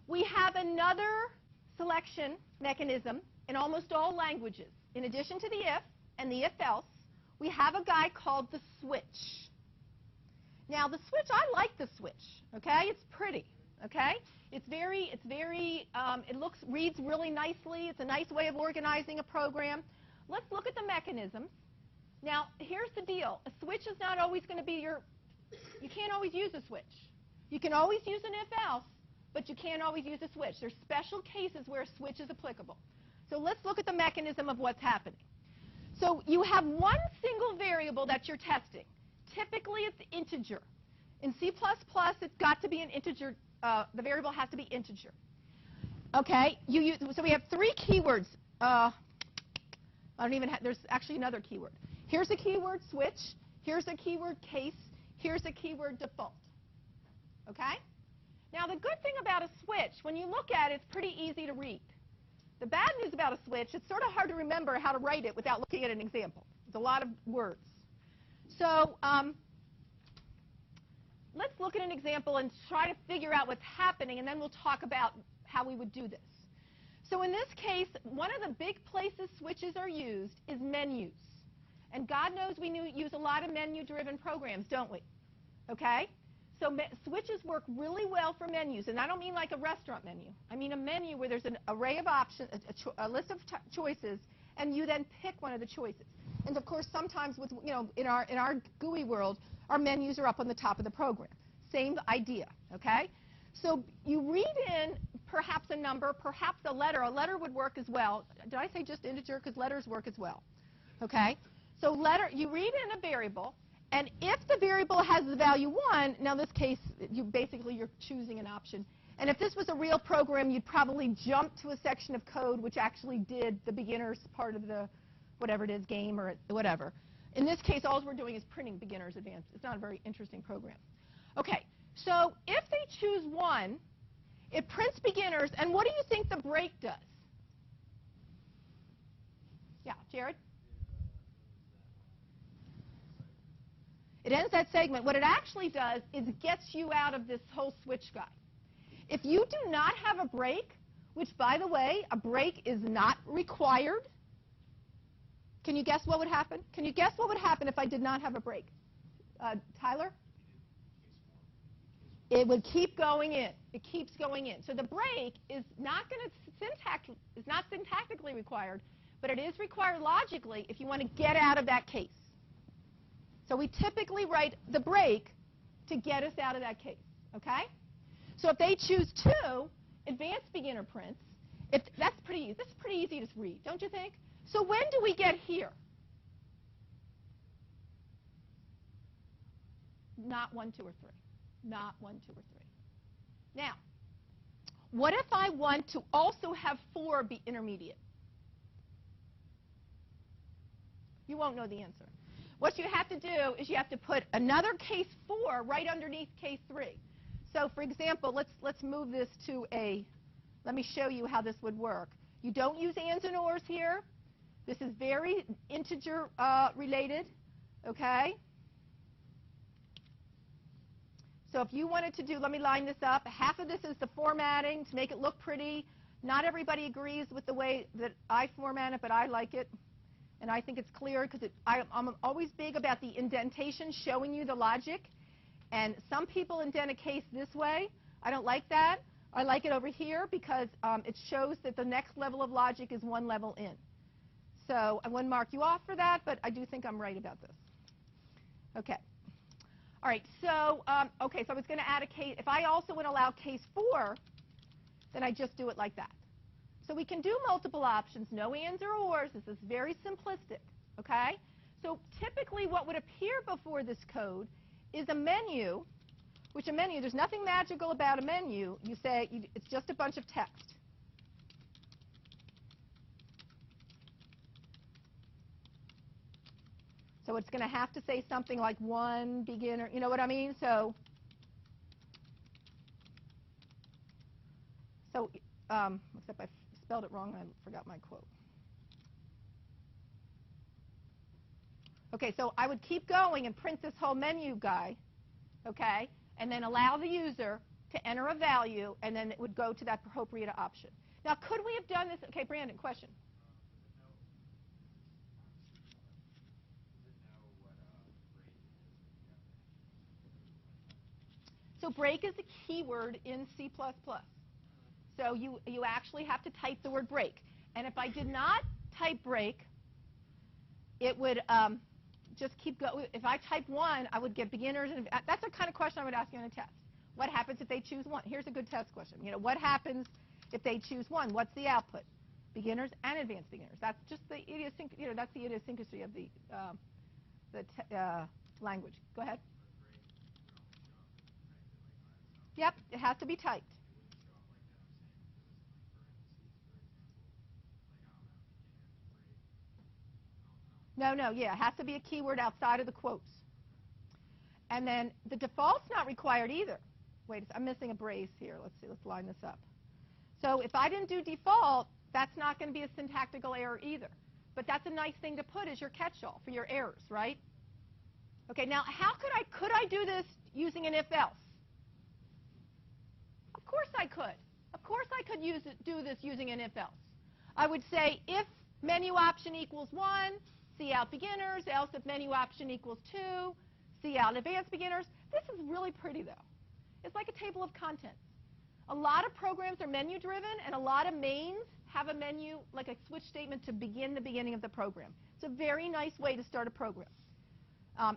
We have another selection mechanism in almost all languages. In addition to the if and the if-else, we have a guy called the switch. Now, the switch, I like the switch, okay? It's pretty, okay? It reads really nicely. It's a nice way of organizing a program. Let's look at the mechanisms. Now, here's the deal. A switch is not always going to be you can't always use a switch. You can always use an if-else, but you can't always use a switch. There's special cases where a switch is applicable. So let's look at the mechanism of what's happening. So you have one single variable that you're testing. Typically, it's integer. In C++, it's got to be an integer. The variable has to be integer. Okay? So we have three keywords. There's actually another keyword. Here's a keyword, switch. Here's a keyword, case. Here's a keyword, default. Okay? Now, the good thing about a switch, when you look at it, it's pretty easy to read. The bad news about a switch, it's sort of hard to remember how to write it without looking at an example. It's a lot of words. So let's look at an example and try to figure out what's happening, and then we'll talk about how we would do this. So in this case, one of the big places switches are used is menus. And God knows we use a lot of menu-driven programs, don't we? Okay? So switches work really well for menus, and I don't mean like a restaurant menu. I mean a menu where there's an array of options, a list of choices, and you then pick one of the choices. And of course, sometimes with in our GUI world, our menus are up on the top of the program. Same idea. Okay? So you read in perhaps a number, perhaps a letter. A letter would work as well. Did I say just integer? Because letters work as well. Okay? So you read in a variable. And if the variable has the value 1, now in this case, you're choosing an option. And if this was a real program, you'd probably jump to a section of code which actually did the beginner's part of the whatever it is, game or whatever. In this case, all we're doing is printing beginner's advanced. It's not a very interesting program. Okay, so if they choose 1, it prints beginners. And what do you think the break does? Yeah, Jared? It ends that segment. What it actually does is it gets you out of this whole switch guy. If you do not have a break, which, by the way, a break is not required, can you guess what would happen? Can you guess what would happen if I did not have a break? Tyler? It would keep going in. It keeps going in. So the break is not syntactically required, but it is required logically if you want to get out of that case. So we typically write the break to get us out of that case, okay? So if they choose 2, advanced beginner prints, that's pretty easy. This is pretty easy to read, don't you think? So when do we get here? Not 1, 2, or 3. Not 1, 2, or 3. Now, what if I want to also have 4 be intermediate? You won't know the answer. What you have to do is you have to put another case 4 right underneath case 3. So, for example, let's move this to let me show you how this would work. You don't use ands and ors here. This is very integer related, okay? So if you wanted to do, let me line this up. Half of this is the formatting to make it look pretty. Not everybody agrees with the way that I format it, but I like it. And I think it's clear because I'm always big about the indentation, showing you the logic. And some people indent a case this way. I don't like that. I like it over here because it shows that the next level of logic is 1 level in. So I wouldn't mark you off for that, but I do think I'm right about this. Okay. All right. So, so I was going to add a case. If I also would allow case 4, then I just do it like that. So we can do multiple options, no ands or ors. This is very simplistic, okay? So typically what would appear before this code is a menu, which there's nothing magical about a menu. You say it's just a bunch of text. So it's going to have to say something like 1 beginner, you know what I mean? So except I spelled it wrong and I forgot my quote. Okay, so I would keep going and print this whole menu guy, okay, and then allow the user to enter a value, and then it would go to that appropriate option. Now, could we have done this? Okay, Brandon, question. So break is a keyword in C++. So you actually have to type the word break. And if I did not type break, it would just keep going. If I type 1, I would get beginners. And that's the kind of question I would ask you in a test. What happens if they choose 1? Here's a good test question. What happens if they choose 1? What's the output? Beginners and advanced beginners. That's just the idiosyncrasy of the language. Go ahead. Yep, it has to be typed. No, yeah, it has to be a keyword outside of the quotes. And then the default's not required either. Wait, I'm missing a brace here. Let's see, let's line this up. So if I didn't do default, that's not going to be a syntactical error either. But that's a nice thing to put as your catch-all for your errors, right? Okay, now could I do this using an if-else? Of course I could. Of course I could do this using an if-else. I would say if menu option equals 1, see out beginners, else if menu option equals 2, see out advanced beginners. This is really pretty, though. It's like a table of contents. A lot of programs are menu-driven, and a lot of mains have a menu, like a switch statement to begin the beginning of the program. It's a very nice way to start a program.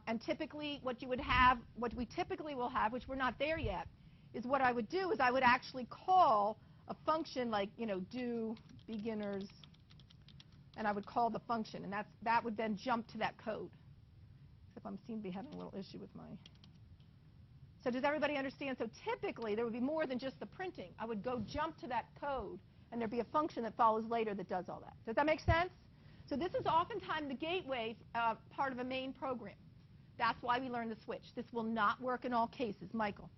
And typically, what we typically will have, which we're not there yet, is what I would do is I would actually call a function like, do beginners, and I would call the function, and that would then jump to that code. Except I seem to be having a little issue with my... So does everybody understand? So typically, there would be more than just the printing. I would go jump to that code, and there'd be a function that follows later that does all that. Does that make sense? So this is oftentimes the gateway part of a main program. That's why we learn the switch. This will not work in all cases. Michael?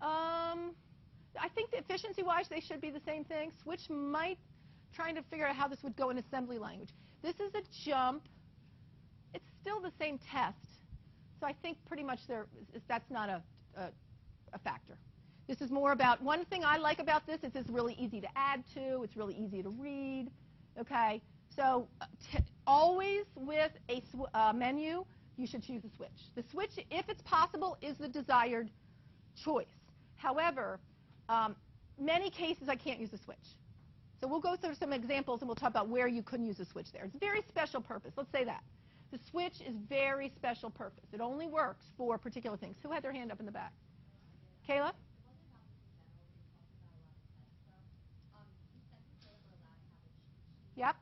I think that efficiency-wise, they should be the same thing. Switch might, trying to figure out how this would go in assembly language. This is a jump. It's still the same test. So I think pretty much that's not a factor. This is more about, one thing I like about this is it's really easy to add to. It's really easy to read. Okay? So always with a menu, you should choose a switch. The switch, if it's possible, is the desired choice. However, many cases I can't use a switch. So we'll go through some examples and we'll talk about where you couldn't use a switch there. It's very special purpose. Let's say that. The switch is very special purpose. It only works for particular things. Who had their hand up in the back? Kayla? Yep.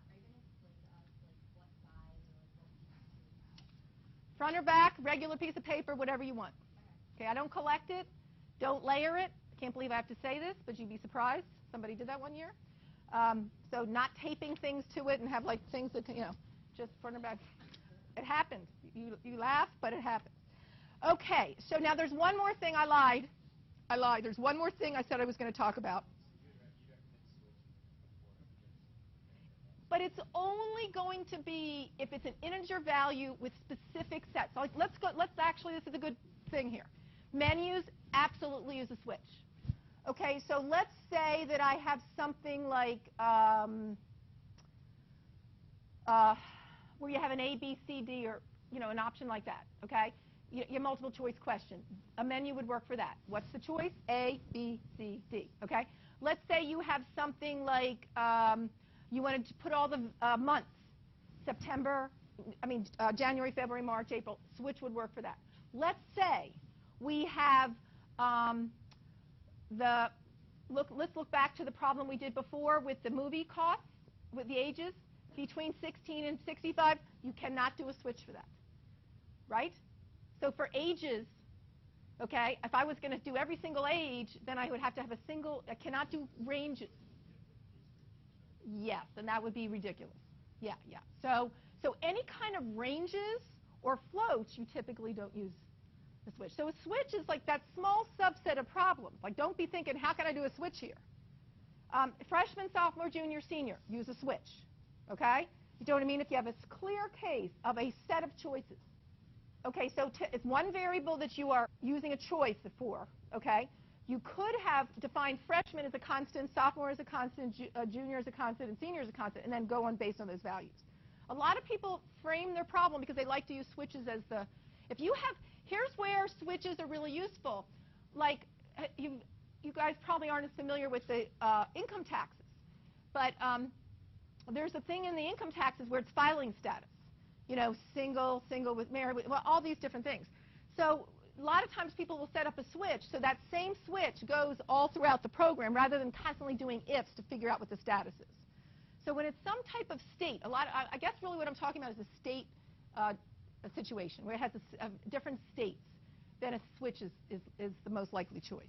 Front or back, regular piece of paper, whatever you want. Okay, I don't collect it. Don't layer it. I can't believe I have to say this, but you'd be surprised. Somebody did that one year. So not taping things to it and have like things that, just front or back. It happens. You laugh, but it happens. Okay, so now there's one more thing. I lied. There's one more thing I said I was going to talk about. But it's only going to be if it's an integer value with specific sets. So this is a good thing here. Menus absolutely use a switch. Okay, so let's say that I have something like where you have an A, B, C, D, or an option like that. Okay, your multiple choice question. A menu would work for that. What's the choice? A, B, C, D. Okay. Let's say you have something like you wanted to put all the months, January, February, March, April. Switch would work for that. Let's say we have let's look back to the problem we did before with the movie costs, with the ages between 16 and 65. You cannot do a switch for that, right? So for ages, okay, if I was going to do every single age, then I would have to have I cannot do ranges. Yes, and that would be ridiculous. Yeah. So any kind of ranges or floats, you typically don't use a switch. So a switch is like that small subset of problems. Like, don't be thinking, how can I do a switch here? Freshman, sophomore, junior, senior, use a switch. Okay? You know what I mean? If you have a clear case of a set of choices. Okay, so it's one variable that you are using a choice for, okay? You could have defined freshman as a constant, sophomore as a constant, junior as a constant, and senior as a constant, and then go on based on those values. A lot of people frame their problem because they like to use switches as the, if you have, here's where switches are really useful. Like, you guys probably aren't as familiar with the income taxes, but there's a thing in the income taxes where it's filing status. You know, single, single with married, well, all these different things. So a lot of times people will set up a switch, so that same switch goes all throughout the program rather than constantly doing ifs to figure out what the status is. So when it's some type of state, I guess really what I'm talking about is a state a situation where it has different states, then a switch is the most likely choice.